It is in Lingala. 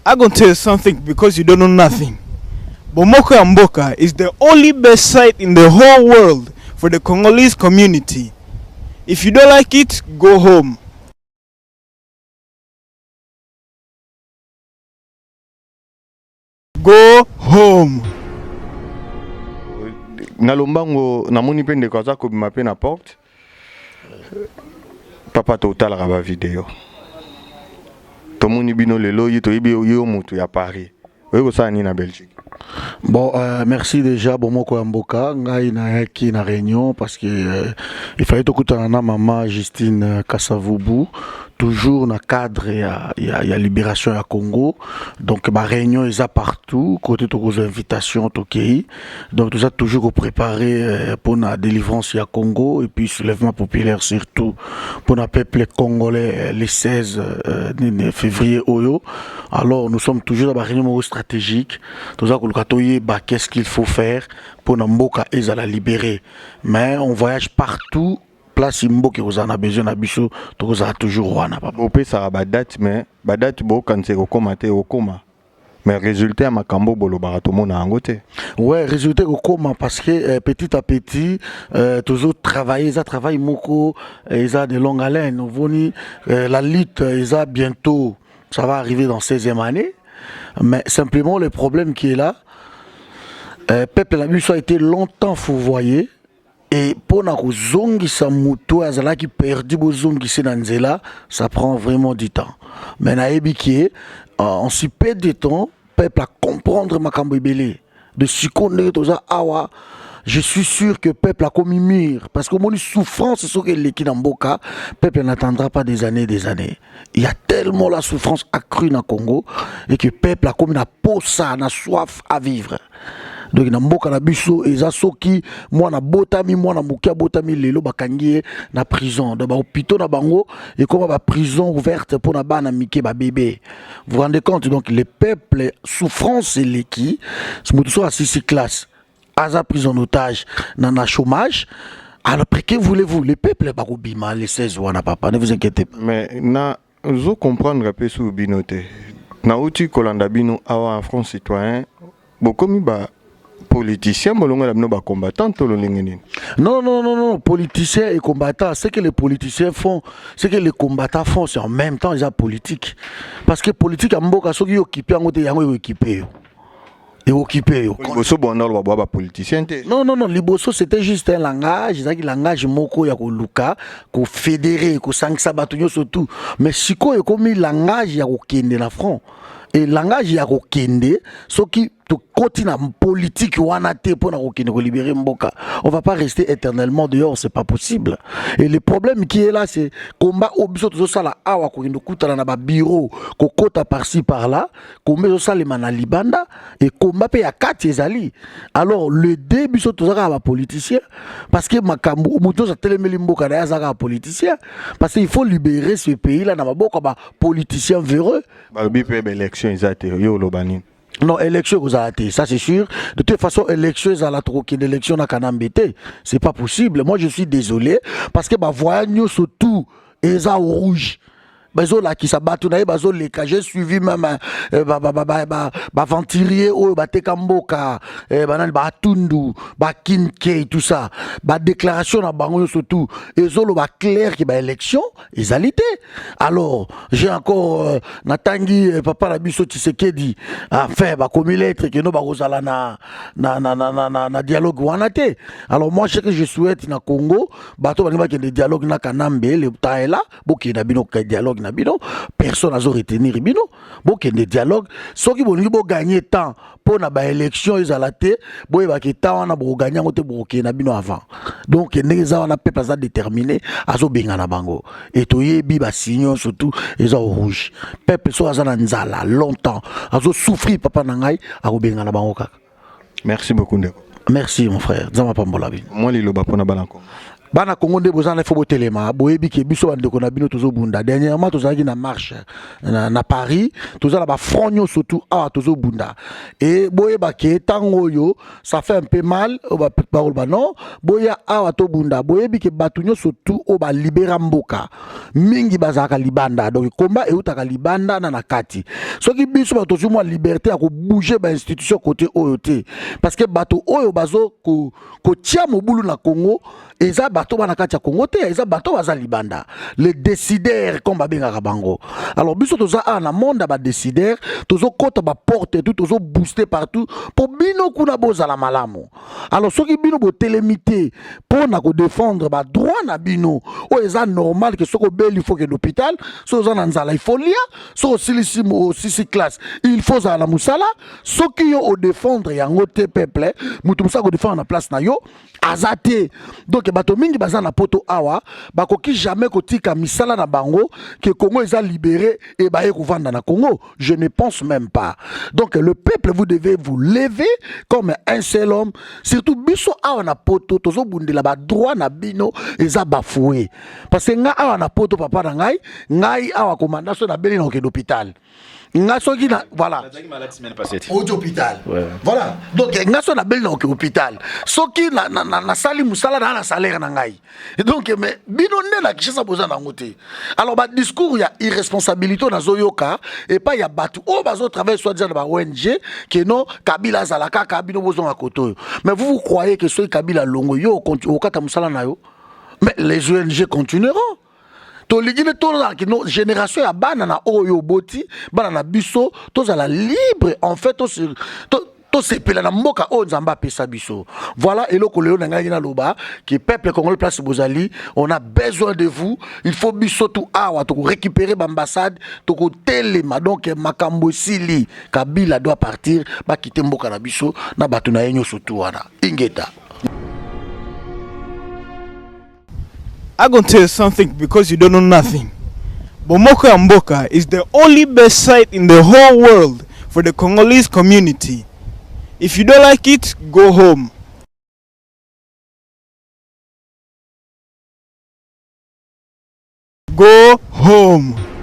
I'm gonna tell you something because you don't know nothing. Bomoko ya Mboka is the only best site in the whole world for the Congolese community. If you don't like it, go home. Go home. Nalombango namoni pe ndeko aza kobima pe na porte. Papa totalaka ba video. Tomoni bino lelo yi toyibi yo mutu ya Paris. Oyo ça ni na Belgique. Bon, merci déjà Bomoko Mboka, ngai na yaki na réunion parce que il fallait écouter na maman Justine Kassavubu toujours dans cadre il y a libération à Congo. Donc ma réunion est à partout côté de vos invitations au pays. Donc tout ça toujours préparé pour la délivrance à Congo et puis soulèvement populaire surtout pour le peuple congolais les 16 février Oyo. Alors nous sommes toujours dans la réunion stratégique. Tout ça qu'est-ce qu'il faut faire pour Mboka et la libérer. Mais on voyage partout. Place Mboka vous en a besoin d'abissou, vous a toujours wana papa. Opé ça ba date mais ba date bo quand c'est au coma. Mais résultat makambo bolo barato mona angote. Ouais, résultat au coma parce que petit à petit toujours travailler, ça travaille moko, ils a de longue haleine. La lutte, ils a bientôt ça va arriver dans 16e année. Mais simplement le problème qui est là, peuple la a été longtemps fourvoyé. Et pour nous zongi sa muto azala qui perdu bo zongi se nanzela, ça prend vraiment du temps. Mais na ebikie on s'y perd du temps, peuple à comprendre makambo ibele. De seconde toza awa, je suis sûr que peuple a commis mire parce que mon souffrance c'est ce que les Mboka, peuple n'attendra pas des années. Il y a tellement la souffrance accrue dans le Congo et que peuple a commis na posa, na soif à vivre. Donc na mboka na biso eza soki mwana botami mwana mokia botami lelo bakangi na prison dans ba hôpital na bango et comme ba prison ouverte pour na bana mike ba bébé. Vous vous rendez compte donc les peuples souffrance les qui mutuso à 6 classes aza prise en otage na chômage. Alors après que voulez-vous les peuples ba bima les 16 wana papa ne vous inquiétez pas. Mais na zo comprendre peu sur binoté. Na outi kolanda bino awa en front citoyen beaucoup mi ba politiciens, combattants, non, politiciens et combattants, ce que les politiciens font, ce que les combattants font, c'est en même temps déjà politique. Parce que politique, à Mboka, ceux qui occupent, ils occupés. Et occupé. Non, Liboso c'était juste un langage, c'est un langage moko ya ko luka, ko fédéré, ko sangsa batunyo surtout. Mais siko est comme langage ya ko kende na front. Et langage ya ko kende, ce qui to continue politique wana te pour na ko libérer Mboka. On va pas rester éternellement dehors, c'est pas possible. Et le problème qui est là c'est combat obiso to sala awa ko ndo kutana na ba bureau, ko kota par-ci par-là, ko mezo sala na libanda et combat pe ya kati ezali. Alors le début so to sala ba politicien parce que makambo muto za telemeli Mboka na za politicien parce qu'il faut libérer ce pays là na maboko ba politicien véreux. Ba bi pe élection ezate yo lobani. Non, élection vous a été, ça c'est sûr. De toute façon, élection à la troquée d'élection à Kanambete, c'est pas possible. Moi je suis désolé parce que bah voyons surtout et au rouge. Bazo là qui s'abattent na bazo les cas j'ai suivi même venturier ou tekamboka banan ba tundu ba kinke tout ça ba déclaration na bango surtout et zolo ba clair qui ba élection égalité. Alors j'ai encore natangi papa la biso Tshisekedi a fait ba comme lettre que no ba rozala na dialogue wanate. Alors moi ce que je souhaite na Congo bato ba que des dialogue na Kanambe le taela boki na bino ka dialogue. Personne n'a retenir bino bon qu'il y ait des dialogues ceux qui vont gagner temps pour na ba élection ils allaient boy ba ki temps na bo gagner ngote bo na bino avant donc les gens na peuple ça déterminé azo benga na bango et to yebi ba signon surtout ils ont rouge peuple so azana nzala longtemps azo souffrir papa na ngai a benga na bango kaka. Merci beaucoup ndeko. Merci mon frère, Zama Pambola. Moi li loba pona balanko. Bana Congo nde bozana faut botelema boyebi ke biso bande ko na bino tozo bunda dernièrement tozalaki na marche na Paris tozala ba front surtout ah tozo bunda et boyeba ke tango yo ça fait un peu mal o ba parole ba non boya ah to bunda boyebi ke batunyo surtout o ba libéra mboka mingi bazaka libanda donc combat e utaka libanda na nakati soki biso ba tozo mo liberté à ko bouger ba institution côté oyote parce que bato oyo bazo ko tia mobulu na Congo eza bato bana kati ya Congo te eza bato baza libanda les décideurs comme babengaka bango alors biso toza na monde ba décideurs tozo kota ba porte tout tozo booster partout pour bino kuna bozala malamu alors soki bino bo télémité pour na ko défendre ba droit na bino o eza normal que soko beli faut que l'hôpital so za na nzala il faut lia so silisimo sisi classe il faut za la musala soki yo o défendre yango te peuple mutu musa ko défendre na place na yo azate donc bato mingi baza na poto awa bakoki jamais kotika misala na bango que Congo est libéré et baye kovanda na Congo je ne pense même pas donc le peuple vous devez vous lever comme un seul homme surtout biso awa na poto tozo bundela ba droit na bino eza bafoué parce que nga awa na poto papa na ngai awa commandation na beli na ke l'hôpital nga soki na voilà au hôpital voilà donc nga so na beli na ke hôpital soki na sali musala na salaire na ngai donc mais bino nde na kishasa boza na ngote alors ba discours ya irresponsabilité na zoyoka et pas ya batu o bazo travailler soit dire ba ONG que non Kabila zalaka kabino bozo na koto mais vous croyez que soki Kabila longo yo au kata musala na yo mais les ONG continueront to ligine to la kino génération ya bana na oyo boti bana na biso to za la libre en fait to sepela na mboka o nzamba pesa biso voilà eloko lelo na ngai na loba qui peuple congolais place bozali on a besoin de vous il faut biso tout awa to récupérer l'ambassade to ko telema donc makambo sili Kabila doit partir ba quitter mboka na biso na batu na yenyo surtout wana ingeta. I'm gonna tell you something because you don't know nothing. Bomoko ya Mboka is the only best site in the whole world for the Congolese community. If you don't like it, go home. Go home.